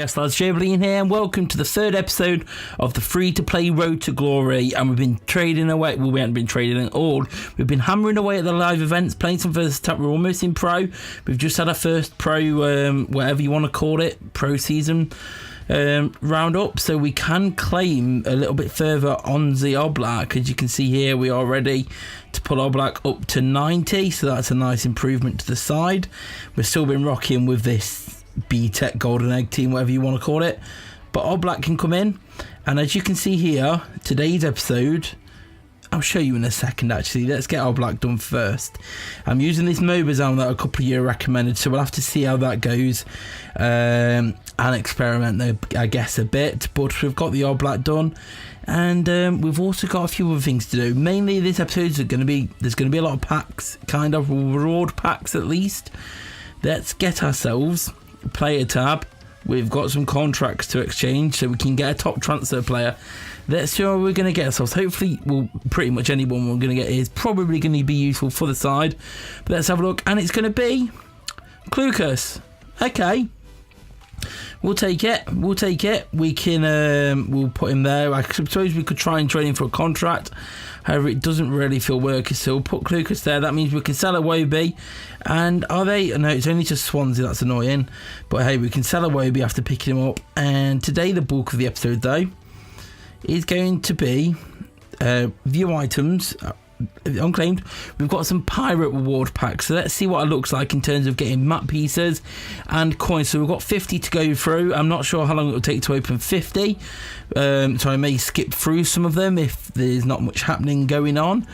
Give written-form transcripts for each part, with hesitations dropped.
Yes, lads, joebiline here, and welcome to the third episode of the free-to-play Road to Glory. And we've been trading away. Well, we haven't been trading at all. We've been hammering away at the live events, playing some first attack. We're almost in pro. We've just had our first pro, whatever you want to call it, Preseason round up. So we can claim a little bit further on the Oblak. As you can see here, we are ready to pull Oblak up to 90. So that's a nice improvement to the side. We've still been rocking with this B-Tech Golden Egg team, whatever you want to call it, but Oblak can come in. And as you can see here, today's episode, I'll show you in a second. Actually, let's get Oblak done first. I'm using this Mobazone that a couple of you recommended, so we'll have to see how that goes and experiment, I guess, a bit. But we've got the Oblak done, and we've also got a few other things to do. Mainly this episode there's going to be a lot of packs, kind of reward packs at least. Let's get ourselves player tab. We've got some contracts to exchange so we can get a top transfer player. Let's see what we're going to get ourselves. Hopefully, well, pretty much anyone we're going to get is probably going to be useful for the side. But let's have a look, and it's going to be Clucas. Okay, we'll take it. We can we'll put him there. I suppose we could try and trade him for a contract. However, it doesn't really feel worky, so we'll put Clucas there. That means we can sell a Wobie. And are they? No, it's only just Swansea. That's annoying. But hey, we can sell a Wobie after picking him up. And today, the bulk of the episode, though, is going to be view items. Unclaimed. We've got some pirate reward packs, so let's see what it looks like in terms of getting map pieces and coins. So we've got 50 to go through. I'm not sure how long it will take to open 50, so I may skip through some of them if there's not much happening going on,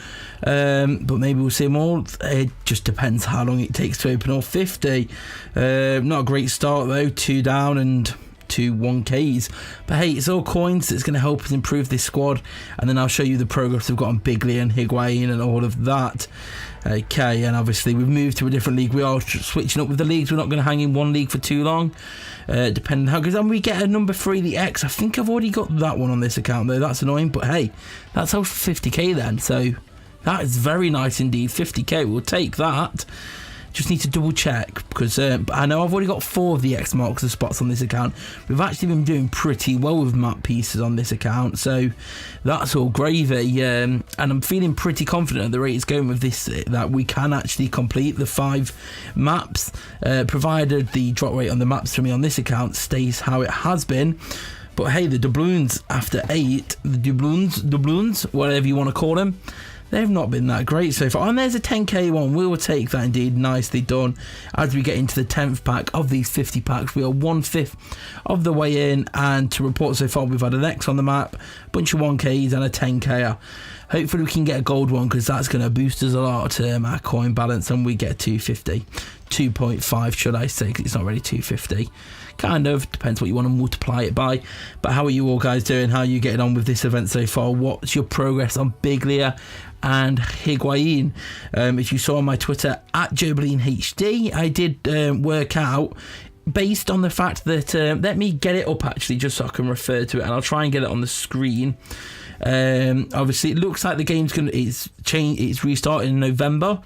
but maybe we'll see them all. It just depends how long it takes to open all 50. Not a great start though, 2 down and 2 1Ks, but hey, it's all coins. It's going to help us improve this squad, and then I'll show you the progress we've got on Biglia and Higuain and all of that. Okay, and obviously we've moved to a different league. We are switching up with the leagues. We're not going to hang in one league for too long, depending on how it goes. And we get a number 3, the X. I think I've already got that one on this account though. That's annoying, but hey, that's all for 50k then, so that is very nice indeed. 50k, we'll take that. Just need to double check, because I know I've already got 4 of the X marks of spots on this account. We've actually been doing pretty well with map pieces on this account, so that's all gravy. And I'm feeling pretty confident at the rate it's going with this, that we can actually complete the 5 maps, provided the drop rate on the maps for me on this account stays how it has been. But hey, the doubloons after 8, the doubloons, whatever you want to call them, they've not been that great so far. And there's a 10k one. We will take that indeed. Nicely done. As we get into the 10th pack of these 50 packs, we are 1/5 of the way in. And to report so far, we've had an X on the map, a bunch of 1Ks and a 10K. Hopefully we can get a gold one, because that's going to boost us a lot, our coin balance, and we get 250. 2.5 should I say, because it's not really 250. Kind of depends what you want to multiply it by. But how are you all guys doing? How are you getting on with this event so far? What's your progress on Biglia and Higuain? If you saw on my Twitter at joebilinehd, I did work out, based on the fact that let me get it up actually, just so I can refer to it, and I'll try and get it on the screen. Obviously it looks like the game's it's restarting in November.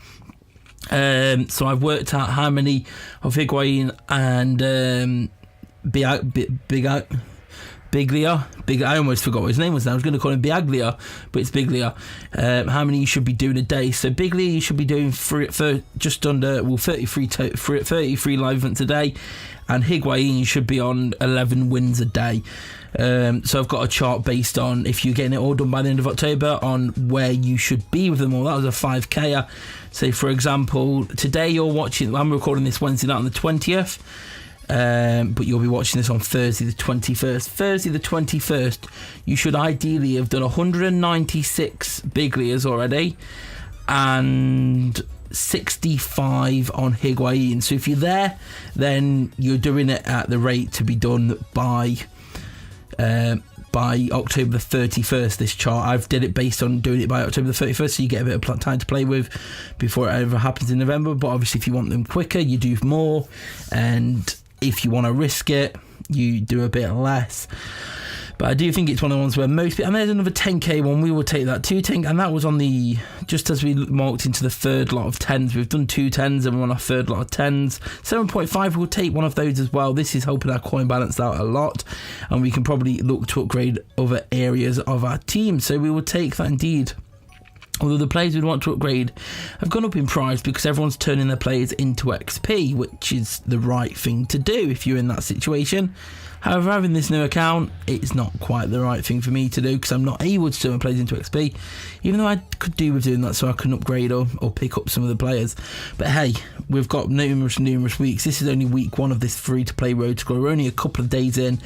So I've worked out how many of Higuain and Biglia, I almost forgot what his name was now. I was going to call him Biaglia, but it's Biglia. How many you should be doing a day? So Biglia, you should be doing just under 33 live events a day, and Higuain, you should be on 11 wins a day. So I've got a chart based on, if you're getting it all done by the end of October, on where you should be with them all. That was a 5k. So for example, today you're watching, I'm recording this Wednesday night on the 20th, but you'll be watching this on Thursday the 21st. Thursday the 21st, you should ideally have done 196 Biglias already and 65 on Higuain. So if you're there, then you're doing it at the rate to be done by October the 31st, this chart. I've did it based on doing it by October the 31st, so you get a bit of time to play with before it ever happens in November. But obviously if you want them quicker, you do more, and if you want to risk it, you do a bit less. But I do think it's one of the ones where most people, and there's another 10k one, we will take that, 210, and that was on the, just as we marked into the third lot of 10s, we've done 2 10s and we're on our third lot of 10s. 7.5, we'll take one of those as well. This is helping our coin balance out a lot, and we can probably look to upgrade other areas of our team, so we will take that indeed. Although the players we'd want to upgrade have gone up in price because everyone's turning their players into XP, which is the right thing to do if you're in that situation. However, having this new account, it's not quite the right thing for me to do because I'm not able to turn my players into XP, even though I could do with doing that so I can upgrade or pick up some of the players. But hey, we've got numerous weeks. This is only week 1 of this free-to-play Road to Glory. We're only a couple of days in,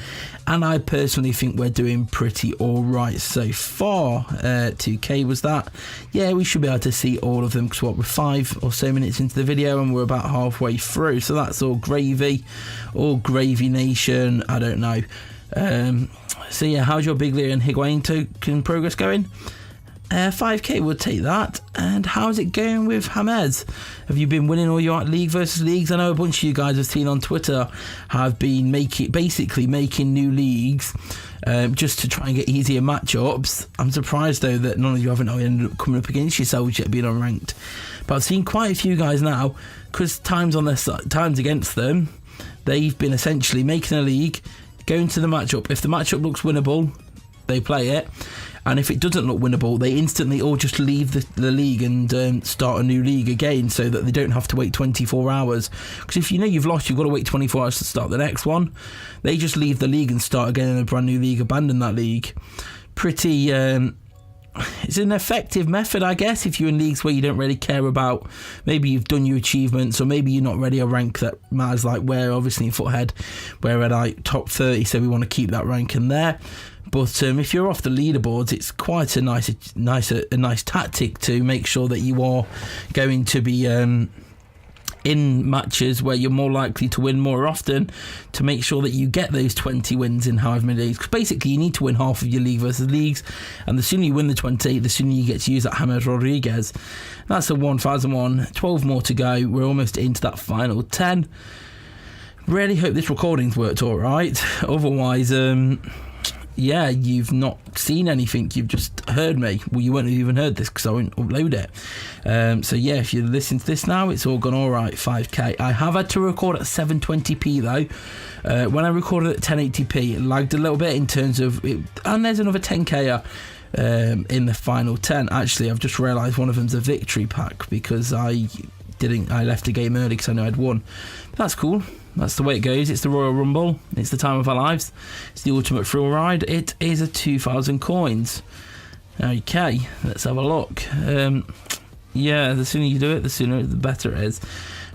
and I personally think we're doing pretty alright so far. 2k was that. Yeah, we should be able to see all of them because we're 5 or so minutes into the video and we're about halfway through, so that's all gravy nation. I don't know. So yeah, how's your Biglia and Higuain token progress going? 5k would take that. And how's it going with James? Have you been winning all your league versus leagues? I know a bunch of you guys have seen on Twitter have been basically making new leagues just to try and get easier matchups. I'm surprised though that none of you haven't ended up coming up against yourselves yet being unranked. But I've seen quite a few guys now, because times on their side, times against them, they've been essentially making a league, going to the matchup. If the matchup looks winnable, they play it. And if it doesn't look winnable, they instantly all just leave the league and start a new league again so that they don't have to wait 24 hours. Because if you know you've lost, you've got to wait 24 hours to start the next one. They just leave the league and start again in a brand new league, abandon that league. Pretty... it's an effective method, I guess, if you're in leagues where you don't really care about, maybe you've done your achievements, or maybe you're not really a rank that matters, like we're obviously in Foothead, we're at like top 30, so we want to keep that rank in there. But if you're off the leaderboards, it's quite a nice tactic to make sure that you are going to be in matches where you're more likely to win more often, to make sure that you get those 20 wins in however many days. Because basically you need to win half of your league versus leagues, and the sooner you win the 20, the sooner you get to use that James Rodriguez. That's a 1001, 12 more to go. We're almost into that final 10. Really hope this recording's worked alright. Otherwise, yeah, you've not seen anything, you've just heard me. Well, you won't have even heard this because I won't upload it. So yeah, if you listen to this now, it's all gone alright. 5k. I have had to record at 720p though. When I recorded at 1080p, it lagged a little bit in terms of it, and there's another 10k in the final 10. Actually, I've just realised one of them's a victory pack because I left the game early because I know I'd won. But that's cool. That's the way it goes. It's the Royal Rumble. It's the time of our lives. It's the ultimate thrill ride. It is a 2,000 coins. Okay, let's have a look. Yeah, the sooner you do it, the sooner the better it is.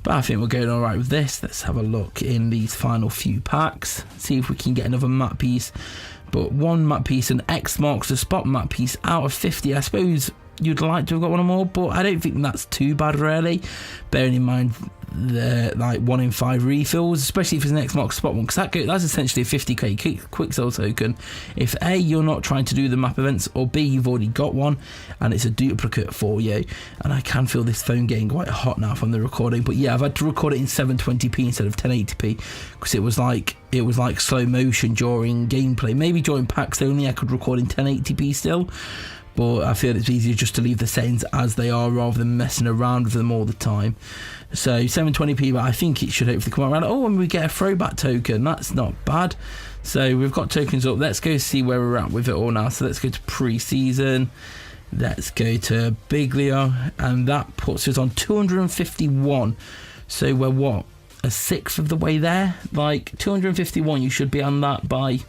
But I think we're going alright with this. Let's have a look in these final few packs. See if we can get another map piece. But one map piece, and X marks the spot map piece out of 50. I suppose you'd like to have got one or more, but I don't think that's too bad really, bearing in mind the like 1 in 5 refills, especially if it's an X mark spot one, because that's essentially a 50k quick sell token. If A, you're not trying to do the map events, or B, you've already got one and it's a duplicate for you. And I can feel this phone getting quite hot now from the recording, but yeah, I've had to record it in 720p instead of 1080p because it was like slow motion during gameplay. Maybe during packs only I could record in 1080p still, but I feel it's easier just to leave the settings as they are rather than messing around with them all the time. So 720p, but I think it should hopefully come around. Oh, and we get a throwback token. That's not bad. So we've got tokens up. Let's go see where we're at with it all now. So let's go to Preseason. Let's go to Biglia, and that puts us on 251. So we're what? A sixth of the way there? Like 251, you should be on that by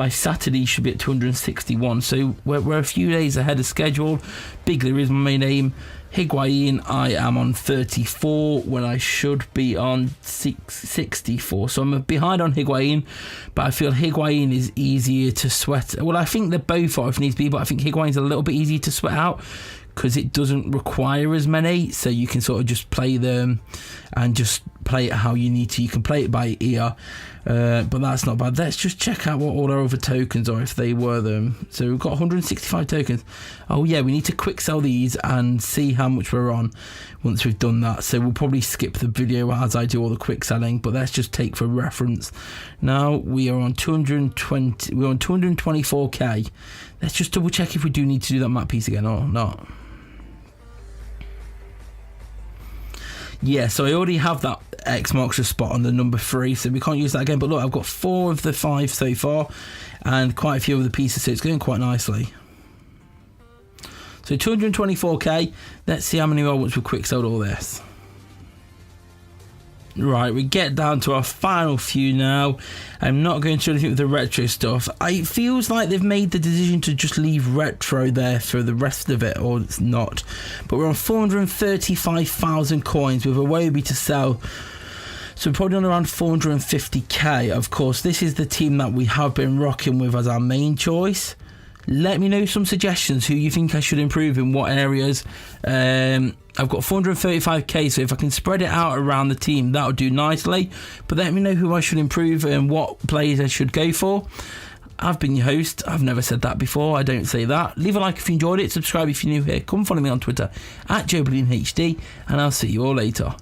Saturday. You should be at 261. So we're a few days ahead of schedule. Biglia is my main aim. Higuain, I am on 34 when I should be on 64. So I'm behind on Higuain, but I feel Higuain is easier to sweat. Well, I think they're both are if needs be, but I think Higuain's a little bit easier to sweat out because it doesn't require as many, so you can sort of just play them and just play it how you need to. You can play it by ear, but that's not bad. Let's just check out what all our other tokens are, if they were them. So we've got 165 tokens. Oh yeah, we need to quick sell these and see how much we're on once we've done that. So we'll probably skip the video as I do all the quick selling, but let's just take for reference. Now we are on 220. We're on 224k. Let's just double check if we do need to do that map piece again or not. Yeah, so I already have that X marks the spot on the number 3, so we can't use that again. But look, I've got 4 of the 5 so far and quite a few of the pieces, so it's going quite nicely. So 224k. Let's see how many more once we quick sold all this. Right, we get down to our final few now. I'm not going to do anything with the retro stuff. It feels like they've made the decision to just leave retro there for the rest of it, or it's not. But we're on 435,000 coins with a Wobie to sell. So we're probably on around 450k. Of course, this is the team that we have been rocking with as our main choice. Let me know some suggestions who you think I should improve in what areas. I've got 435k, so if I can spread it out around the team, that'll do nicely. But let me know who I should improve and what players I should go for. I've been your host. I've never said that before. I don't say that. Leave a like if you enjoyed it. Subscribe if you're new here. Come follow me on Twitter at joebilinehd, and I'll see you all later.